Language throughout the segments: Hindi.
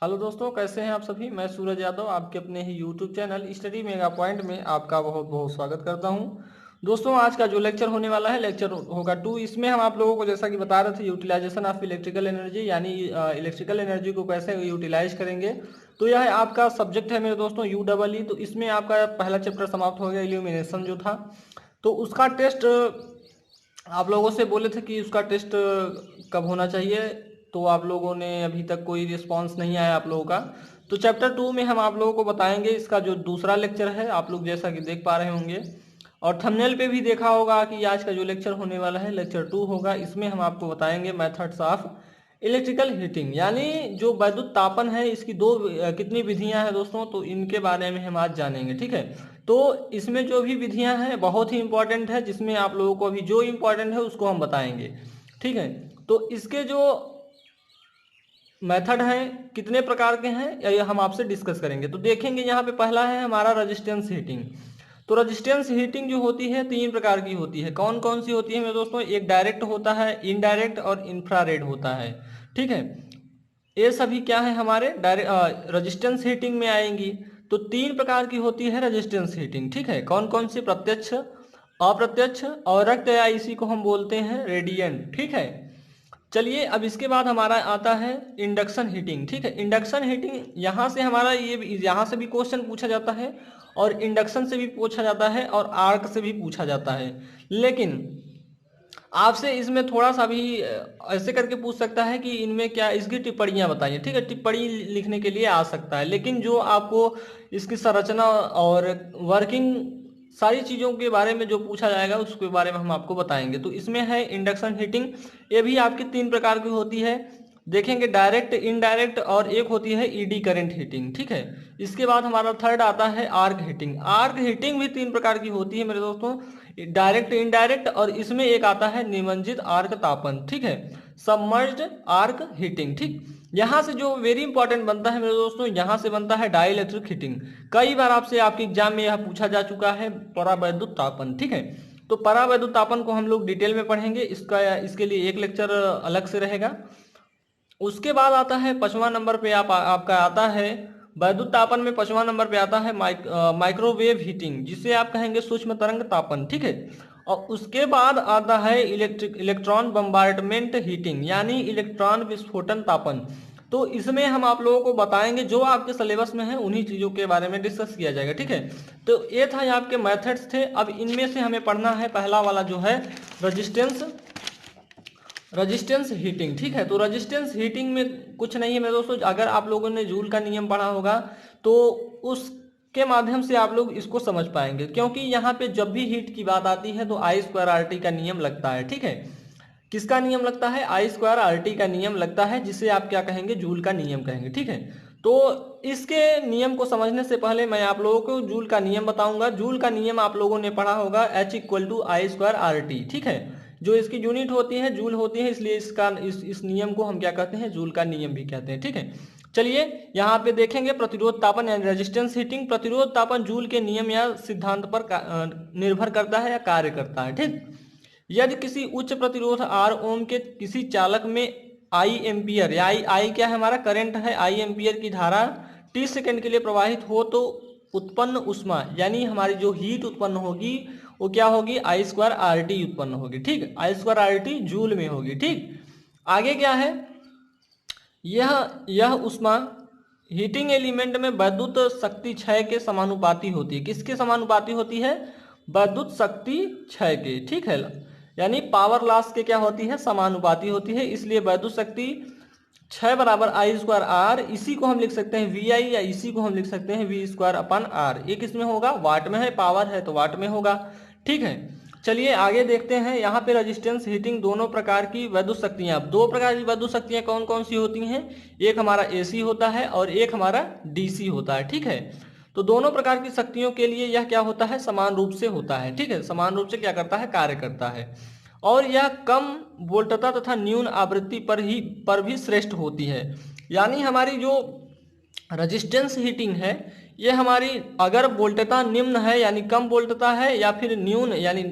हेलो दोस्तों, कैसे हैं आप सभी। मैं सूरज यादव आपके अपने ही YouTube channel study mega point में आपका बहुत बहुत स्वागत करता हूं। दोस्तों, आज का जो लेक्चर होने वाला है लेक्चर होगा 2। इसमें हम आप लोगों को जैसा कि बता रहे थे यूटिलाइजेशन ऑफ इलेक्ट्रिकल एनर्जी, यानी इलेक्ट्रिकल एनर्जी को कैसे यूटिलाइज करेंगे। तो यह आपका सब्जेक्ट है मेरे दोस्तों UEE। तो इसमें आपका पहला चैप्टर समाप्त हो गया, इल्यूमिनेशन जो था। तो उसका टेस्ट आप लोगों से बोले थे कि उसका टेस्ट कब होना चाहिए, तो आप लोगों ने अभी तक कोई रिस्पांस नहीं आया आप लोगों का। तो चैप्टर 2 में हम आप लोगों को बताएंगे, इसका जो दूसरा लेक्चर है आप लोग जैसा कि देख पा रहे होंगे और थंबनेल पे भी देखा होगा कि आज का जो लेक्चर होने वाला है लेक्चर 2 होगा। इसमें हम आपको बताएंगे मेथड्स ऑफ इलेक्ट्रिकल हीटिंग, यानी जो वैद्युत तापन है इसकी कितनी विधियां हैं दोस्तों, तो इनके बारे में हम आज जानेंगे। ठीक है, तो इसमें जो भी विधियां हैं बहुत ही इंपॉर्टेंट है, जिसमें आप लोगों को अभी जो इंपॉर्टेंट है उसको हम बताएंगे। ठीक है, तो इसके जो मेथड हैं कितने प्रकार के हैं ये हम आपसे डिस्कस करेंगे। तो देखेंगे यहाँ पे पहला है हमारा रेजिस्टेंस हीटिंग। तो रेजिस्टेंस हीटिंग जो होती है 3 प्रकार की होती है। कौन कौन सी होती है मेरे दोस्तों, एक डायरेक्ट होता है, इनडायरेक्ट और इंफ्रारेड होता है। ठीक है, ये सभी क्या है हमारे डायरेक्ट रेजिस्टेंस हीटिंग में आएंगी। तो 3 प्रकार की होती है रेजिस्टेंस हीटिंग। ठीक है, कौन कौन सी, प्रत्यक्ष, अप्रत्यक्ष और रक्त, या इसी को हम बोलते हैं रेडिएंट। ठीक है, चलिए अब इसके बाद हमारा आता है इंडक्शन हीटिंग। ठीक है, इंडक्शन हीटिंग यहाँ से हमारा यहाँ से भी क्वेश्चन पूछा जाता है और इंडक्शन से भी पूछा जाता है और आर्क से भी पूछा जाता है। लेकिन आपसे इसमें थोड़ा सा भी ऐसे करके पूछ सकता है कि इनमें क्या, इसकी टिप्पणियां बताइए। ठीक है, टिप्पणी लिखने के लिए आ सकता है, लेकिन जो आपको इसकी संरचना और वर्किंग सारी चीज़ों के बारे में जो पूछा जाएगा उसके बारे में हम आपको बताएंगे। तो इसमें है इंडक्शन हीटिंग, ये भी आपकी 3 प्रकार की होती है। देखेंगे डायरेक्ट, इनडायरेक्ट और एक होती है ईडी करंट हीटिंग। ठीक है, इसके बाद हमारा थर्ड आता है आर्क हीटिंग। आर्क हीटिंग भी 3 प्रकार की होती है मेरे दोस्तों, डायरेक्ट, इनडायरेक्ट और इसमें एक आता है निमज्जित आर्क तापन। ठीक है, सबमर्ज्ड आर्क हीटिंग। ठीक, यहां से जो वेरी इंपॉर्टेंट बनता है मेरे दोस्तों, यहां से बनता है डाई इलेक्ट्रिक हीटिंग। कई बार आपसे आपके एग्जाम में यह पूछा जा चुका है, परावैद्युत तापन। ठीक है, तो परावैद्युत तापन को हम लोग डिटेल में पढ़ेंगे, इसके लिए एक लेक्चर अलग से रहेगा। उसके बाद आता है 5वां नंबर पे आपका आता है वैद्युत तापन में 5वां नंबर पे आता है माइक्रोवेव हीटिंग, जिसे आप कहेंगे सूक्ष्म तरंग तापन। ठीक है, और उसके बाद आता है इलेक्ट्रॉन बम्बार्डमेंट हीटिंग, यानी इलेक्ट्रॉन विस्फोटन तापन। तो इसमें हम आप लोगों को बताएंगे जो आपके सिलेबस में है उन्हीं चीजों के बारे में डिस्कस किया जाएगा। ठीक है, तो ये था ये आपके मेथड्स थे। अब इनमें से हमें पढ़ना है पहला वाला जो है रजिस्टेंस रजिस्टेंस हीटिंग। ठीक है, तो रजिस्टेंस हीटिंग में कुछ नहीं है मेरे दोस्तों, अगर आप लोगों ने जूल का नियम पढ़ा होगा तो उसके माध्यम से आप लोग इसको समझ पाएंगे, क्योंकि यहाँ पे जब भी हीट की बात आती है तो I²RT का नियम लगता है। ठीक है, किसका नियम लगता है, I²RT का नियम लगता है, जिसे आप क्या कहेंगे, जूल का नियम कहेंगे। ठीक है, तो इसके नियम को समझने से पहले मैं आप लोगों को जूल का नियम बताऊंगा। जूल का नियम आप लोगों ने पढ़ा होगा H=I²RT। ठीक है, जो इसकी यूनिट होती है जूल होती है, इसलिए इस नियम को हम क्या कहते हैं, जूल का नियम भी कहते हैं। ठीक है, चलिए यहाँ पे देखेंगे प्रतिरोध तापन यानी रेजिस्टेंस हीटिंग। प्रतिरोध तापन जूल के नियम या सिद्धांत पर निर्भर करता है या कार्य करता है। ठीक, यदि किसी उच्च प्रतिरोध R ओम के किसी चालक में I एम्पियर, या I क्या है, हमारा करंट है, I एम्पियर की धारा 30 सेकंड के लिए प्रवाहित हो, तो उत्पन्न उष्मा यानी हमारी जो हीट उत्पन्न होगी वो क्या होगी, I²RT उत्पन्न होगी। ठीक, I²RT जूल में होगी। ठीक, आगे क्या है, यह उष्मा हीटिंग एलिमेंट में वैद्युत शक्ति क्षय के समानुपाती होती है। किसके समानुपाती होती है, वैद्युत शक्ति क्षय के। ठीक है, यानी पावर लॉस के क्या होती है, समानुपाती होती है, इसलिए वैद्युत शक्ति 6 बराबर I²R। इसी को हम लिख सकते हैं VI, या इसी को हम लिख सकते हैं V²/R। ये किसमें होगा, वाट में है, पावर है तो वाट में होगा। ठीक है, चलिए आगे देखते हैं। यहाँ पे रेजिस्टेंस हीटिंग दोनों प्रकार की वैद्युत शक्तियाँ, 2 प्रकार की वैद्युत शक्तियाँ कौन कौन सी होती हैं, एक हमारा AC होता है और एक हमारा DC होता है। ठीक है, तो दोनों प्रकार की शक्तियों के लिए यह क्या होता है, समान रूप से होता है। ठीक है, समान रूप से क्या करता है, कार्य करता है, और यह कम वोल्टता तथा न्यून आवृत्ति पर भी श्रेष्ठ होती है। यानी हमारी जो रेजिस्टेंस हीटिंग है ये हमारी अगर वोल्टता निम्न है यानी कम वोल्टता है, या फिर न्यून यानी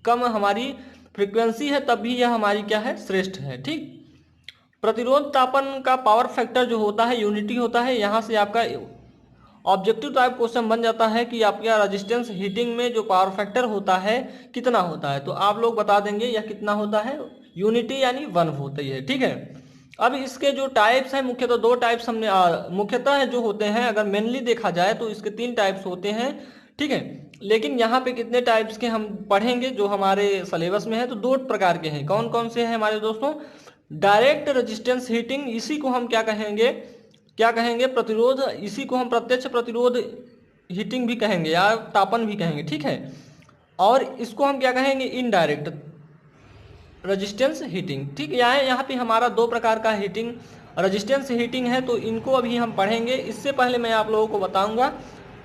कम हमारी फ्रीक्वेंसी है, तब भी यह हमारी क्या है, श्रेष्ठ है। ठीक, प्रतिरोध तापन का पावर फैक्टर जो होता है यूनिटी होता है। यहाँ से आपका ऑब्जेक्टिव टाइप क्वेश्चन बन जाता है कि आपका रेजिस्टेंस हीटिंग में जो पावर फैक्टर होता है कितना होता है, तो आप लोग बता देंगे यह कितना होता है, यूनिटी यानी 1 होती है। ठीक है, अब इसके जो टाइप्स हैं मुख्यतः दो टाइप्स हमने मुख्यतः जो होते हैं, अगर मेनली देखा जाए तो इसके 3 टाइप्स होते हैं। ठीक है, लेकिन यहाँ पे कितने टाइप्स के हम पढ़ेंगे जो हमारे सिलेबस में है, तो 2 प्रकार के हैं। कौन कौन से हैं हमारे दोस्तों? डायरेक्ट रेजिस्टेंस हीटिंग, इसी को हम क्या कहेंगे, क्या कहेंगे, प्रतिरोध, इसी को हम प्रत्यक्ष प्रतिरोध हीटिंग भी कहेंगे या तापन भी कहेंगे। ठीक है, और इसको हम क्या कहेंगे, इनडायरेक्ट रेजिस्टेंस हीटिंग। ठीक है, यहाँ पे हमारा 2 प्रकार का हीटिंग रेजिस्टेंस हीटिंग है, तो इनको अभी हम पढ़ेंगे। इससे पहले मैं आप लोगों को बताऊंगा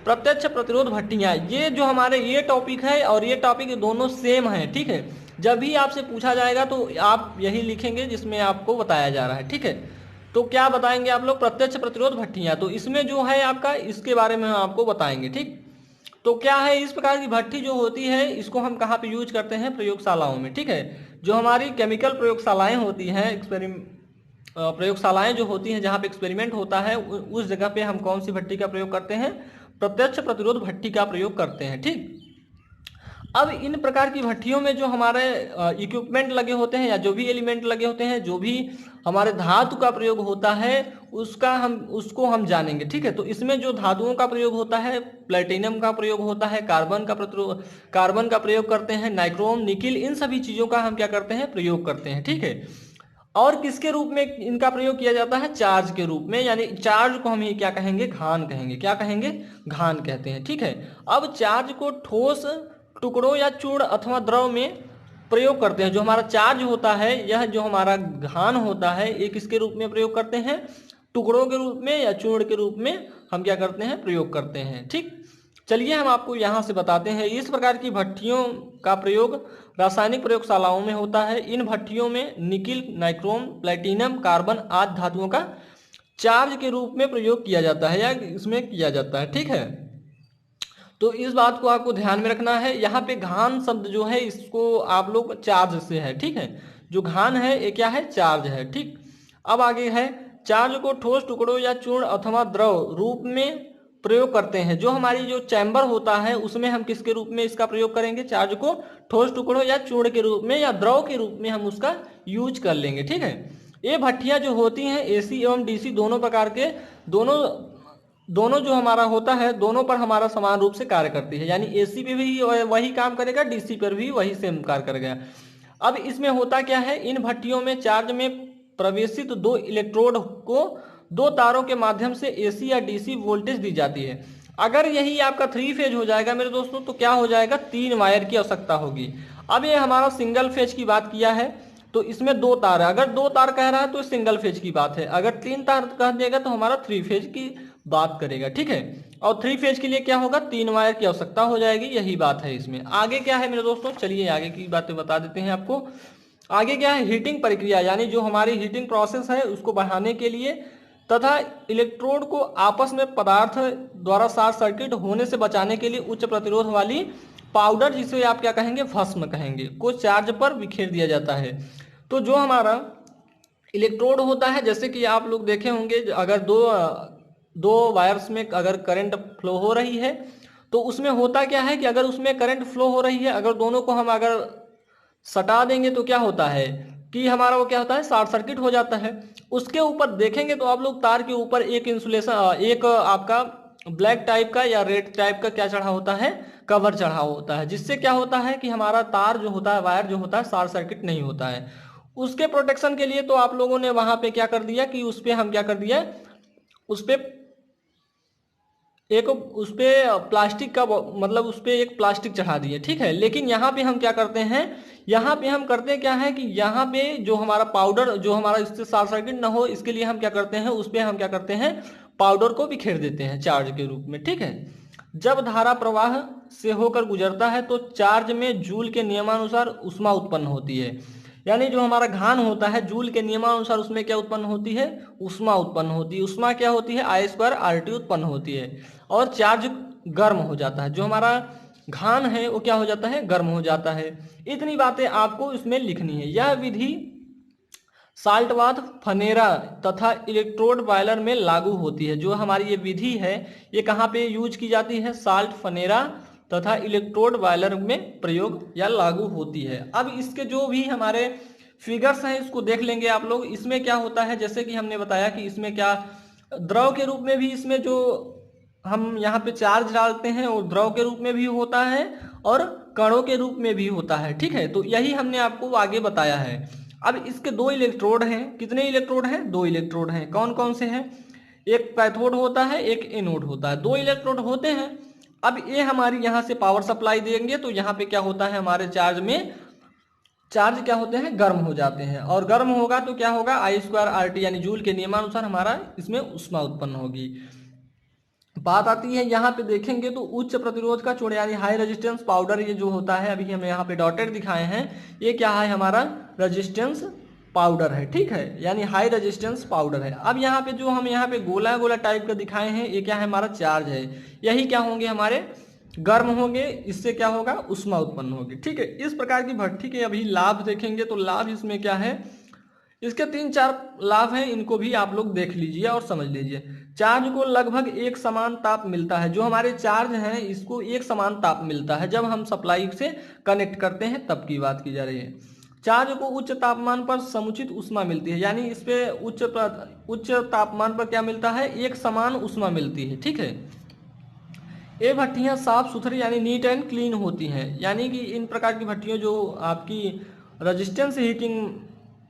प्रत्यक्ष प्रतिरोध भट्टियाँ, ये जो हमारे ये टॉपिक है और ये टॉपिक दोनों सेम है। ठीक है, जब भी आपसे पूछा जाएगा तो आप यही लिखेंगे जिसमें आपको बताया जा रहा है। ठीक है, तो क्या बताएंगे आप लोग, प्रत्यक्ष प्रतिरोध भट्टियाँ, तो इसमें जो है आपका इसके बारे में हम आपको बताएंगे। ठीक, तो क्या है, इस प्रकार की भट्टी जो होती है इसको हम कहाँ पे यूज करते हैं, प्रयोगशालाओं में। ठीक है, जो हमारी केमिकल प्रयोगशालाएं होती हैं, प्रयोगशालाएं जो होती हैं जहाँ पे एक्सपेरिमेंट होता है, उस जगह पे हम कौन सी भट्टी का प्रयोग करते हैं, प्रत्यक्ष प्रतिरोध भट्टी का प्रयोग करते हैं। ठीक, अब इन प्रकार की भट्टियों में जो हमारे इक्विपमेंट लगे होते हैं या जो भी एलिमेंट लगे होते हैं, जो भी हमारे धातु का प्रयोग होता है उसको हम जानेंगे। ठीक है, तो इसमें जो धातुओं का प्रयोग होता है, प्लेटिनम का प्रयोग होता है, कार्बन का प्रयोग करते हैं, नाइक्रोम, निकिल, इन सभी चीज़ों का हम क्या करते हैं, प्रयोग करते हैं। ठीक है, और किसके रूप में इनका प्रयोग किया जाता है, चार्ज के रूप में, यानी चार्ज को हम ही क्या कहेंगे, घान कहेंगे। क्या कहेंगे, घान कहते हैं। ठीक है, अब चार्ज को ठोस टुकड़ों या चूर्ण अथवा द्रव में प्रयोग करते हैं। जो हमारा चार्ज होता है, यह जो हमारा घान होता है, ये किसके रूप में प्रयोग करते हैं, टुकड़ों के रूप में या चूर्ण के रूप में हम क्या करते हैं, प्रयोग करते हैं। ठीक, चलिए हम आपको यहाँ से बताते हैं। इस प्रकार की भट्टियों का प्रयोग रासायनिक प्रयोगशालाओं में होता है। इन भट्टियों में निकिल, नाइक्रोम, प्लेटिनम, कार्बन आदि धातुओं का चार्ज के रूप में प्रयोग किया जाता है या इसमें किया जाता है। ठीक है, तो इस बात को आपको ध्यान में रखना है। यहाँ पे घान शब्द जो है इसको आप लोग चार्ज से है। ठीक है, जो घान है ये क्या है, चार्ज है। ठीक, अब आगे है, चार्ज को ठोस टुकड़ों या चूर्ण अथवा द्रव रूप में प्रयोग करते हैं। जो हमारी जो चैम्बर होता है उसमें हम किसके रूप में इसका प्रयोग करेंगे, चार्ज को ठोस टुकड़ों या चूर्ण के रूप में या द्रव के रूप में हम उसका यूज कर लेंगे। ठीक है, ये भट्टियाँ जो होती हैं एसी एवं डीसी दोनों प्रकार के, दोनों जो हमारा होता है, दोनों पर हमारा समान रूप से कार्य करती है। यानी एसी पे भी वही काम करेगा, डीसी पर भी वही सेम कार्य करेगा। अब इसमें होता क्या है, इन भट्टियों में चार्ज में प्रवेशित 2 इलेक्ट्रोड को 2 तारों के माध्यम से एसी या डीसी वोल्टेज दी जाती है। अगर यही आपका 3 फेज हो जाएगा मेरे दोस्तों, तो क्या हो जाएगा, 3 वायर की आवश्यकता होगी। अब ये हमारा सिंगल फेज की बात किया है, तो इसमें 2 तार है। अगर 2 तार कह रहा है तो सिंगल फेज की बात है, अगर 3 तार कह देगा तो हमारा 3 फेज की बात करेगा। ठीक है, और 3 फेज के लिए क्या होगा, 3 वायर की आवश्यकता हो जाएगी, यही बात है इसमें। आगे क्या है मेरे दोस्तों, चलिए आगे की बातें बता देते हैं आपको। आगे क्या है, हीटिंग प्रक्रिया, यानी जो हमारी हीटिंग प्रोसेस है उसको बढ़ाने के लिए तथा इलेक्ट्रोड को आपस में पदार्थ द्वारा शॉर्ट सर्किट होने से बचाने के लिए उच्च प्रतिरोध वाली पाउडर, जिसे आप क्या कहेंगे, भस्म कहेंगे, को चार्ज पर बिखेर दिया जाता है। तो जो हमारा इलेक्ट्रोड होता है, जैसे कि आप लोग देखे होंगे, अगर दो वायर्स में अगर करंट फ्लो हो रही है तो उसमें होता क्या है कि अगर उसमें करंट फ्लो हो रही है, अगर दोनों को हम अगर सटा देंगे तो क्या होता है कि हमारा वो क्या होता है, शॉर्ट सर्किट हो जाता है। उसके ऊपर देखेंगे तो आप लोग तार के ऊपर एक इंसुलेशन, एक आपका ब्लैक टाइप का या रेड टाइप का क्या चढ़ा होता है, कवर चढ़ा होता है, जिससे क्या होता है कि हमारा तार जो होता है, वायर जो होता है, शॉर्ट सर्किट नहीं होता है। उसके प्रोटेक्शन के लिए तो आप लोगों ने वहां पे क्या कर दिया कि उस पर हम क्या कर दिया, उस पे प्लास्टिक का, मतलब उस पे एक प्लास्टिक चढ़ा दिए। ठीक है, लेकिन यहाँ पे हम क्या करते हैं, यहाँ पे हम करते क्या है कि यहाँ पे जो हमारा पाउडर, जो हमारा इससे शॉर्ट सर्किट ना हो, इसके लिए हम क्या करते हैं, उस पे हम क्या करते हैं, पाउडर को बिखेर देते हैं चार्ज के रूप में। ठीक है, जब धारा प्रवाह से होकर गुजरता है तो चार्ज में जूल के नियमानुसार ऊष्मा उत्पन्न होती है। यानी जो हमारा घान होता है, जूल के नियमानुसार उसमें क्या उत्पन्न होती है, ऊष्मा उत्पन्न होती है। ऊष्मा क्या होती है, I2RT उत्पन्न होती है और चार्ज गर्म हो जाता है। जो हमारा घान है वो क्या हो जाता है, गर्म हो जाता है। इतनी बातें आपको इसमें लिखनी है। यह विधि साल्ट बाथ फनेरा तथा इलेक्ट्रोड बॉयलर में लागू होती है। जो हमारी ये विधि है ये कहाँ पे यूज की जाती है? साल्ट फनेरा तथा इलेक्ट्रोड बॉयलर में प्रयोग या लागू होती है। अब इसके जो भी हमारे फिगर्स हैं इसको देख लेंगे आप लोग। इसमें क्या होता है, जैसे कि हमने बताया कि इसमें क्या द्रव के रूप में भी इसमें जो हम यहाँ पे चार्ज डालते हैं और द्रव के रूप में भी होता है और कणों के रूप में भी होता है। ठीक है, तो यही हमने आपको आगे बताया है। अब इसके दो इलेक्ट्रोड हैं। कितने इलेक्ट्रोड हैं? दो इलेक्ट्रोड हैं। कौन कौन से हैं? एक कैथोड होता है, एक एनोड होता है। दो इलेक्ट्रोड होते हैं। अब ये हमारी यहाँ से पावर सप्लाई देंगे तो यहाँ पे क्या होता है, हमारे चार्ज में चार्ज क्या होते हैं? गर्म हो जाते हैं। और गर्म होगा तो क्या होगा? I²RT यानी जूल के नियमानुसार हमारा इसमें ऊष्मा उत्पन्न होगी। बात आती है यहाँ पे देखेंगे तो उच्च प्रतिरोध का चूर्ण यानी हाई रेजिस्टेंस पाउडर, ये जो होता है अभी हम यहाँ पे डॉटेड दिखाए हैं, ये क्या है? हमारा रेजिस्टेंस पाउडर है। ठीक है, यानी हाई रेजिस्टेंस पाउडर है। अब यहाँ पे जो हम यहाँ पे गोला गोला टाइप का दिखाए हैं ये क्या है? हमारा चार्ज है। यही क्या होंगे? हमारे गर्म होंगे। इससे क्या होगा? ऊष्मा उत्पन्न होगी। ठीक है, इस प्रकार की भट्ठी के अभी लाभ देखेंगे तो लाभ इसमें क्या है, इसके 3-4 लाभ हैं, इनको भी आप लोग देख लीजिए और समझ लीजिए। चार्ज को लगभग एक समान ताप मिलता है। जो हमारे चार्ज हैं इसको एक समान ताप मिलता है जब हम सप्लाई से कनेक्ट करते हैं, तब की बात की जा रही है। चार्ज को उच्च तापमान पर समुचित ऊष्मा मिलती है, यानी इस पे उच्च तापमान पर क्या मिलता है? एक समान ऊष्मा मिलती है। ठीक है, ये भट्टियां साफ सुथरी यानी नीट एंड क्लीन होती हैं। यानी कि इन प्रकार की भट्टियों जो आपकी रेजिस्टेंस हीटिंग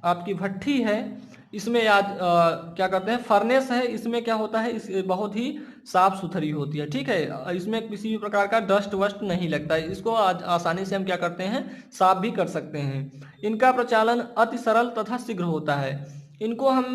आपकी भट्ठी है इसमें क्या करते हैं? फर्नेस है, इसमें क्या होता है? इस बहुत ही साफ सुथरी होती है। ठीक है, इसमें किसी भी प्रकार का डस्ट वस्ट नहीं लगता है। इसको आसानी से हम क्या करते हैं? साफ भी कर सकते हैं। इनका प्रचालन अति सरल तथा शीघ्र होता है। इनको हम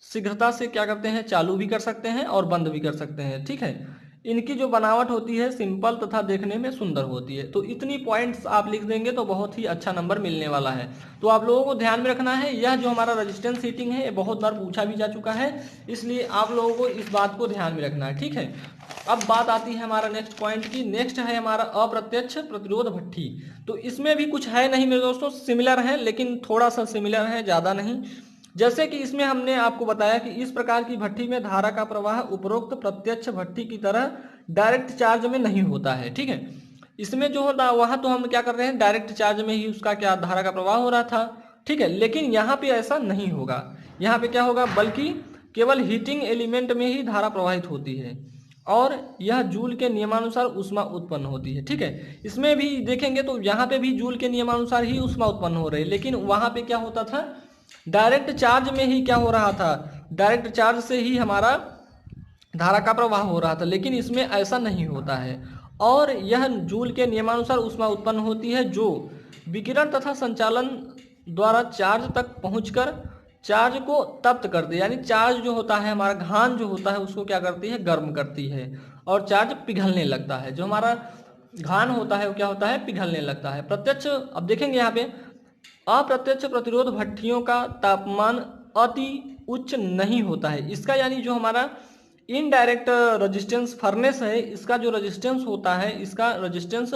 शीघ्रता से क्या करते हैं? चालू भी कर सकते हैं और बंद भी कर सकते हैं। ठीक है, इनकी जो बनावट होती है सिंपल तथा देखने में सुंदर होती है। तो इतनी पॉइंट्स आप लिख देंगे तो बहुत ही अच्छा नंबर मिलने वाला है। तो आप लोगों को ध्यान में रखना है, यह जो हमारा रेजिस्टेंस हीटिंग है ये बहुत बार पूछा भी जा चुका है, इसलिए आप लोगों को इस बात को ध्यान में रखना है। ठीक है, अब बात आती है हमारा नेक्स्ट पॉइंट की। नेक्स्ट है हमारा अप्रत्यक्ष प्रतिरोध भट्ठी। तो इसमें भी कुछ है नहीं मेरे दोस्तों, सिमिलर है लेकिन थोड़ा सा सिमिलर है, ज़्यादा नहीं। जैसे कि इसमें हमने आपको बताया कि इस प्रकार की भट्ठी में धारा का प्रवाह उपरोक्त प्रत्यक्ष भट्ठी की तरह डायरेक्ट चार्ज में नहीं होता है। ठीक है, इसमें जो होता वहां तो हम क्या कर रहे हैं? डायरेक्ट चार्ज में ही उसका क्या धारा का प्रवाह हो रहा था। ठीक है, लेकिन यहाँ पे ऐसा नहीं होगा। यहाँ पे क्या होगा? बल्कि केवल हीटिंग एलिमेंट में ही धारा प्रवाहित होती है और यह जूल के नियमानुसार ऊष्मा उत्पन्न होती है। ठीक है, इसमें भी देखेंगे तो यहाँ पे भी जूल के नियमानुसार ही ऊष्मा उत्पन्न हो रही है, लेकिन वहां पे क्या होता था? डायरेक्ट चार्ज में ही क्या हो रहा था? डायरेक्ट चार्ज से ही हमारा धारा का प्रवाह हो रहा था, लेकिन इसमें ऐसा नहीं होता है। और यह जूल के नियमानुसार ऊष्मा उत्पन्न होती है जो विकिरण तथा संचालन द्वारा चार्ज तक पहुंचकर चार्ज को तप्त कर दे। यानी चार्ज जो होता है हमारा घान जो होता है उसको क्या करती है? गर्म करती है और चार्ज पिघलने लगता है। जो हमारा घान होता है वो क्या होता है? पिघलने लगता है। प्रत्यक्ष, अब देखेंगे यहाँ पे अप्रत्यक्ष प्रतिरोध भट्ठियों का तापमान अति उच्च नहीं होता है। इसका यानी जो हमारा इनडायरेक्ट रेजिस्टेंस फर्नेस है इसका जो रेजिस्टेंस होता है इसका रेजिस्टेंस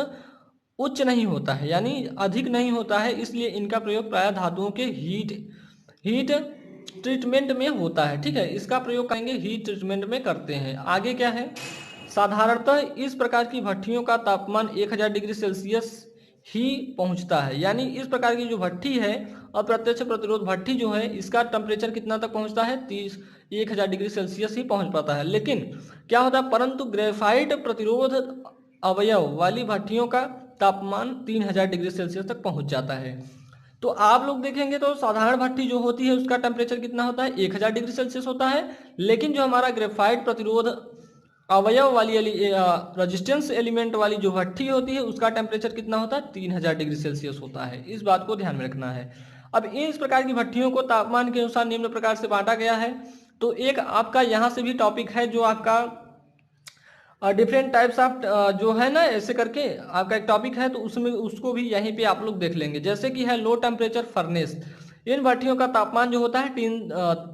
उच्च नहीं होता है, यानी अधिक नहीं होता है। इसलिए इनका प्रयोग प्रायः धातुओं के हीट ट्रीटमेंट में होता है। ठीक है, इसका प्रयोग करेंगे हीट ट्रीटमेंट में करते हैं। आगे क्या है? साधारणतः इस प्रकार की भट्ठियों का तापमान 1000 डिग्री सेल्सियस ही पहुंचता है। यानी इस प्रकार की जो भट्ठी है अप्रत्यक्ष प्रतिरोध भट्ठी जो है इसका टेम्परेचर कितना तक पहुंचता है? 1000 डिग्री सेल्सियस ही पहुंच पाता है। लेकिन क्या होता है? परंतु ग्रेफाइट प्रतिरोध अवयव वाली भट्टियों का तापमान 3000 डिग्री सेल्सियस तक पहुंच जाता है। तो आप लोग देखेंगे तो साधारण भट्टी जो होती है उसका टेम्परेचर कितना होता है? 1000 डिग्री सेल्सियस होता है। लेकिन जो हमारा ग्रेफाइट प्रतिरोध अवयव वाली रेजिस्टेंस एलिमेंट वाली जो भट्टी होती है उसका टेम्परेचर कितना होता है? 3000 डिग्री सेल्सियस होता है। इस बात को ध्यान में रखना है। अब इस प्रकार की भट्टियों को तापमान के अनुसार निम्न प्रकार से बांटा गया है। तो एक आपका यहाँ से भी टॉपिक है जो आपका डिफरेंट टाइप्स ऑफ जो है ना ऐसे करके आपका एक टॉपिक है, तो उसमें उसको भी यहीं पे आप लोग देख लेंगे। जैसे कि है लो टेम्परेचर फर्नेस, इन भट्टियों का तापमान जो होता है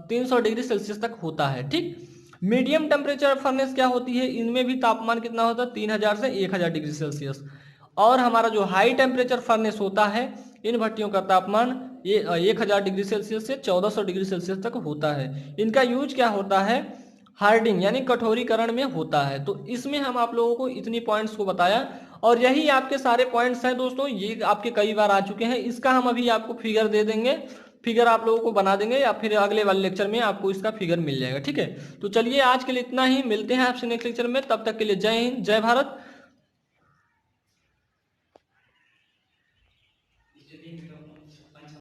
300 डिग्री सेल्सियस तक होता है। ठीक, मीडियम टेम्परेचर फर्नेस क्या होती है? इनमें भी तापमान कितना होता है? 3000 से 1000 डिग्री सेल्सियस। और हमारा जो हाई टेम्परेचर फर्नेस होता है इन भट्टियों का तापमान ये 1000 डिग्री सेल्सियस से 1400 डिग्री सेल्सियस तक होता है। इनका यूज क्या होता है, हार्डिंग यानी कठोरीकरण में होता है। तो इसमें हम आप लोगों को इतनी पॉइंट्स को बताया और यही आपके सारे पॉइंट्स हैं दोस्तों, ये आपके कई बार आ चुके हैं। इसका हम अभी आपको फिगर दे देंगे, फिगर आप लोगों को बना देंगे या फिर अगले वाले लेक्चर में आपको इसका फिगर मिल जाएगा। ठीक है, तो चलिए आज के लिए इतना ही, मिलते हैं आपसे नेक्स्ट लेक्चर में। तब तक के लिए जय हिंद, जय भारत,